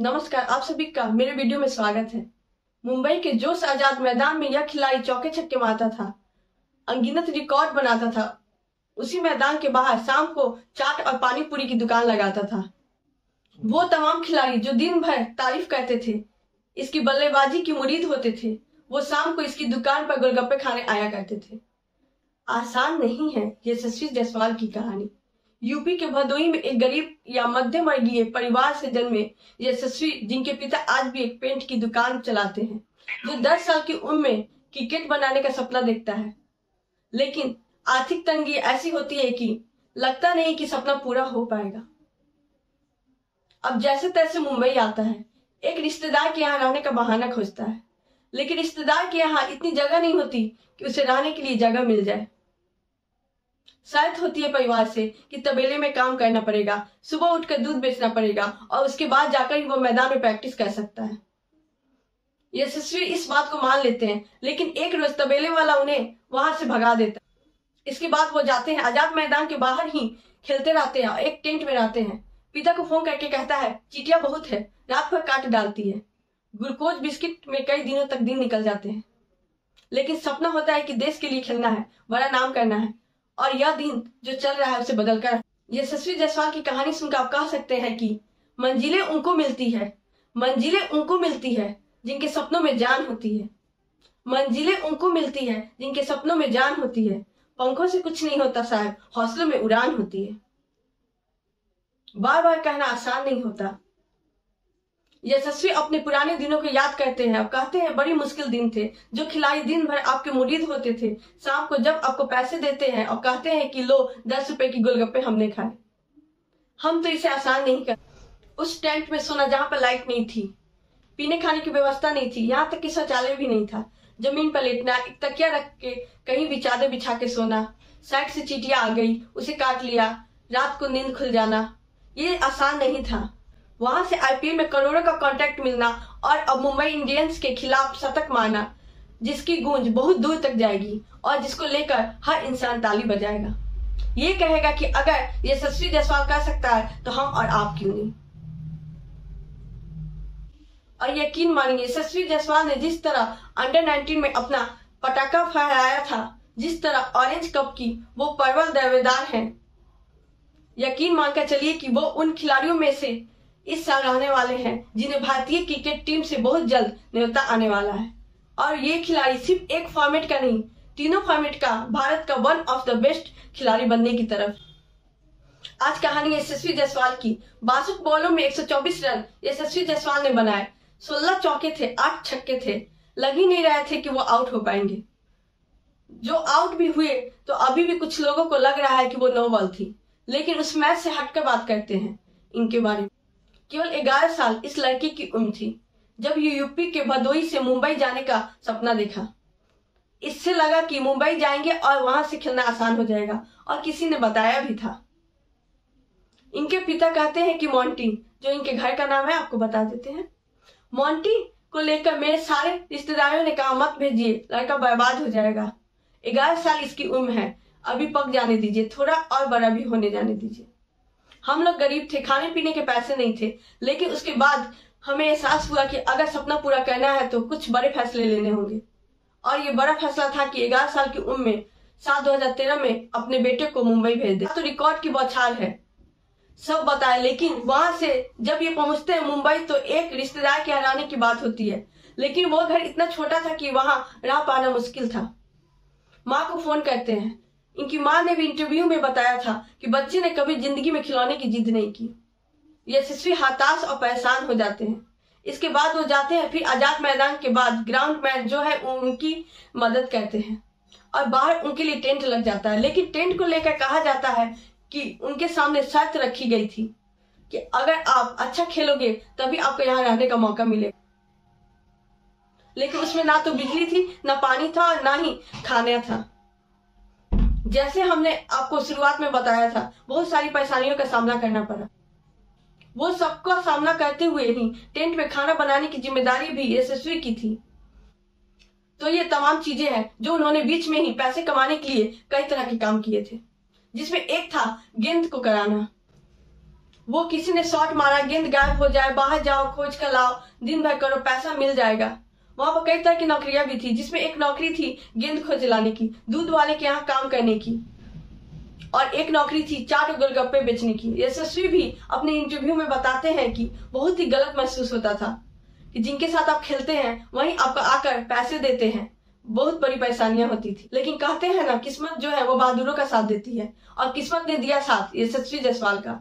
नमस्कार, आप सभी का मेरे वीडियो में स्वागत है। मुंबई के जोश आजाद मैदान में यह खिलाड़ी चौके छक्के मारता था, अनगिनत रिकॉर्ड बनाता था। उसी मैदान के बाहर शाम को चाट और पानी पूरी की दुकान लगाता था। वो तमाम खिलाड़ी जो दिन भर तारीफ करते थे, इसकी बल्लेबाजी की मुरीद होते थे, वो शाम को इसकी दुकान पर गोलगप्पे खाने आया करते थे। आसान नहीं है यशस्वी जायसवाल की कहानी। यूपी के भदोही में एक गरीब या मध्यम वर्गीय परिवार से जन्मे यशस्वी, जिनके पिता आज भी एक पेंट की दुकान चलाते हैं, जो 10 साल की उम्र में क्रिकेट बनाने का सपना देखता है, लेकिन आर्थिक तंगी ऐसी होती है कि लगता नहीं कि सपना पूरा हो पाएगा। अब जैसे तैसे मुंबई आता है, एक रिश्तेदार के यहाँ रहने का बहाना खोजता है, लेकिन रिश्तेदार के यहाँ इतनी जगह नहीं होती कि उसे रहने के लिए जगह मिल जाए। शर्त होती है परिवार से कि तबेले में काम करना पड़ेगा, सुबह उठकर दूध बेचना पड़ेगा और उसके बाद जाकर ही वो मैदान में प्रैक्टिस कर सकता है। यशस्वी इस बात को मान लेते हैं, लेकिन एक रोज तबेले वाला उन्हें वहां से भगा देता है। इसके बाद वो जाते हैं आजाद मैदान के बाहर ही खेलते रहते हैं और एक टेंट में रहते हैं। पिता को फोन करके कहता है चींटियां बहुत है, रात भर काट डालती है। ग्लूकोज बिस्किट में कई दिनों तक दिन निकल जाते हैं, लेकिन सपना होता है कि देश के लिए खेलना है, बड़ा नाम करना है, और यह दिन जो चल रहा है उसे बदल कर। यशस्वी जायसवाल की कहानी सुनकर आप कह सकते हैं कि मंजिलें उनको मिलती है जिनके सपनों में जान होती है। मंजिलें उनको मिलती है जिनके सपनों में जान होती है। पंखों से कुछ नहीं होता साहब, हौसलों में उड़ान होती है। बार बार कहना आसान नहीं होता। यशस्वी अपने पुराने दिनों को याद करते हैं। अब कहते हैं बड़ी मुश्किल दिन थे। जो खिलाड़ी दिन भर आपके मुरीद होते थे, शाम को जब आपको पैसे देते हैं और कहते हैं कि लो 10 रुपए की गोलगप्पे हमने खाए। हम तो इसे आसान नहीं कर। उस टेंट में सोना जहां पर लाइट नहीं थी, पीने खाने की व्यवस्था नहीं थी, यहाँ तक कि शौचालय भी नहीं था। जमीन पर लेटना, एक तकिया रख के कहीं भी चादर बिछा के सोना, साइड से चींटियां आ गई, उसे काट लिया, रात को नींद खुल जाना, ये आसान नहीं था। वहां से आईपीएल में करोड़ों का कॉन्ट्रैक्ट मिलना और अब मुंबई इंडियंस के खिलाफ शतक मारना, जिसकी गूंज बहुत दूर तक जाएगी और जिसको लेकर हर इंसान ताली बजाएगा। ये कहेगा कि अगर यशस्वी जायसवाल कर सकता है तो हम और आप क्यों नहीं। और यकीन मानिए, यशस्वी जायसवाल ने जिस तरह अंडर 19 में अपना पटाखा फहराया था, जिस तरह ऑरेंज कप की वो प्रबल दावेदार हैं, यकीन मानकर चलिए कि वो उन खिलाड़ियों में से इस साल रहने वाले हैं जिन्हें भारतीय क्रिकेट टीम से बहुत जल्द न्योता आने वाला है। और ये खिलाड़ी सिर्फ एक फॉर्मेट का नहीं, तीनों फॉर्मेट का भारत का वन ऑफ द बेस्ट खिलाड़ी बनने की तरफ। आज कहानी यशस्वी जायसवाल की। 62 बॉलों में 124 रन यशस्वी जायसवाल ने बनाए। 16 चौके थे, 8 छक्के थे। लग ही नहीं रहे थे कि वो आउट हो पाएंगे। जो आउट भी हुए तो अभी भी कुछ लोगों को लग रहा है कि वो नो बॉल थी, लेकिन उस मैच से हटकर बात करते हैं इनके बारे में। केवल 11 साल इस लड़की की उम्र थी जब ये यूपी के भदोही से मुंबई जाने का सपना देखा। इससे लगा कि मुंबई जाएंगे और वहां से खेलना आसान हो जाएगा, और किसी ने बताया भी था। इनके पिता कहते हैं कि मोंटी, जो इनके घर का नाम है, आपको बता देते हैं। मोंटी को लेकर मेरे सारे रिश्तेदारों ने कहा मत भेजिए, लड़का बर्बाद हो जाएगा। 11 साल इसकी उम्र है, अभी पक जाने दीजिए, थोड़ा और बड़ा भी होने जाने दीजिए। हम लोग गरीब थे, खाने पीने के पैसे नहीं थे, लेकिन उसके बाद हमें एहसास हुआ कि अगर सपना पूरा करना है तो कुछ बड़े फैसले लेने होंगे। और ये बड़ा फैसला था कि 11 साल की उम्र में 2013 में अपने बेटे को मुंबई भेज दे। तो रिकॉर्ड की बौछार है, सब बताए, लेकिन वहां से जब ये पहुंचते हैं मुंबई तो एक रिश्तेदार के हराने की बात होती है, लेकिन वो घर इतना छोटा था कि वहां रह पाना मुश्किल था। माँ को फोन करते हैं। इनकी मां ने भी इंटरव्यू में बताया था कि बच्चे ने कभी जिंदगी में खिलौने की जिद नहीं की। यशस्वी हताश और परेशान हो जाते हैं। इसके बाद वो जाते हैं, फिर आजाद मैदान के बाद ग्राउंड मैन जो है उनकी मदद करते हैं और बाहर उनके लिए टेंट लग जाता है। लेकिन टेंट को लेकर कहा जाता है कि उनके सामने शर्त रखी गई थी कि अगर आप अच्छा खेलोगे तभी आपको यहाँ रहने का मौका मिलेगा। लेकिन उसमें ना तो बिजली थी, ना पानी था और ना ही खाना था। जैसे हमने आपको शुरुआत में बताया था, बहुत सारी परेशानियों का सामना करना पड़ा। वो सबका सामना करते हुए ही टेंट में खाना बनाने की जिम्मेदारी भी यशस्वी की थी। तो ये तमाम चीजें हैं जो उन्होंने बीच में ही पैसे कमाने के लिए कई तरह के काम किए थे, जिसमें एक था गेंद को कराना। वो किसी ने शॉट मारा, गेंद गायब हो जाए, बाहर जाओ, खोज कर लाओ, दिन भर करो, पैसा मिल जाएगा। वहां पर कई तरह की नौकरियां भी थी, जिसमें एक नौकरी थी गेंद खोज लाने की, दूध वाले के यहाँ काम करने की, और एक नौकरी थी चाट गोलगप्पे बेचने की। यशस्वी भी अपने इंटरव्यू में बताते हैं कि बहुत ही गलत महसूस होता था कि जिनके साथ आप खेलते हैं वहीं आपको आकर पैसे देते हैं। बहुत बड़ी परेशानियां होती थी, लेकिन कहते हैं ना, किस्मत जो है वो बहादुरों का साथ देती है, और किस्मत ने दिया साथ यशस्वी जायसवाल का।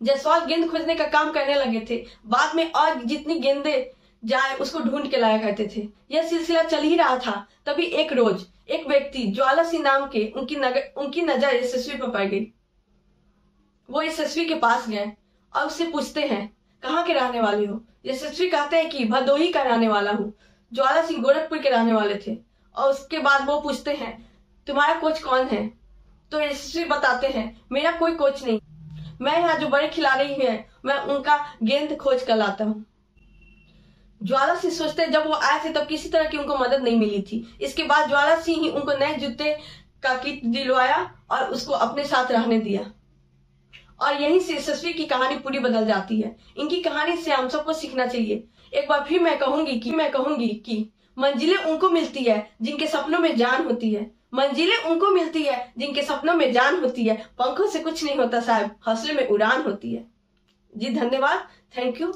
जायसवाल गेंद खोजने का काम करने लगे थे, बाद में और जितनी गेंदें जाए उसको ढूंढ के लाया करते थे। यह सिलसिला चल ही रहा था, तभी एक रोज एक व्यक्ति ज्वाला सिंह नाम के उनकी नजर यशस्वी पर पड़ गई। वो यशस्वी के पास गए और उससे पूछते हैं, कहाँ के रहने वाले हो? यशस्वी कहते हैं कि भदोही का रहने वाला हूँ। ज्वाला सिंह गोरखपुर के रहने वाले थे। और उसके बाद वो पूछते हैं, तुम्हारा कोच कौन है? तो यशस्वी बताते हैं, मेरा कोई कोच नहीं, मैं यहाँ जो बड़े खिलाड़ी हैं मैं उनका गेंद खोज कर लाता हूँ। ज्वाला सिंह सोचते जब वो आए थे तब किसी तरह की उनको मदद नहीं मिली थी। इसके बाद ज्वाला सिंह ही उनको नए जूते का किट दिलवाया और उसको अपने साथ रहने दिया। और यहीं से यशस्वी की कहानी पूरी बदल जाती है। इनकी कहानी से हम सबको सीखना चाहिए। एक बार फिर मैं कहूंगी कि मंजिलें उनको मिलती है जिनके सपनों में जान होती है। मंजिलें उनको मिलती है जिनके सपनों में जान होती है। पंखों से कुछ नहीं होता साहब, हौसले में उड़ान होती है। जी धन्यवाद, थैंक यू।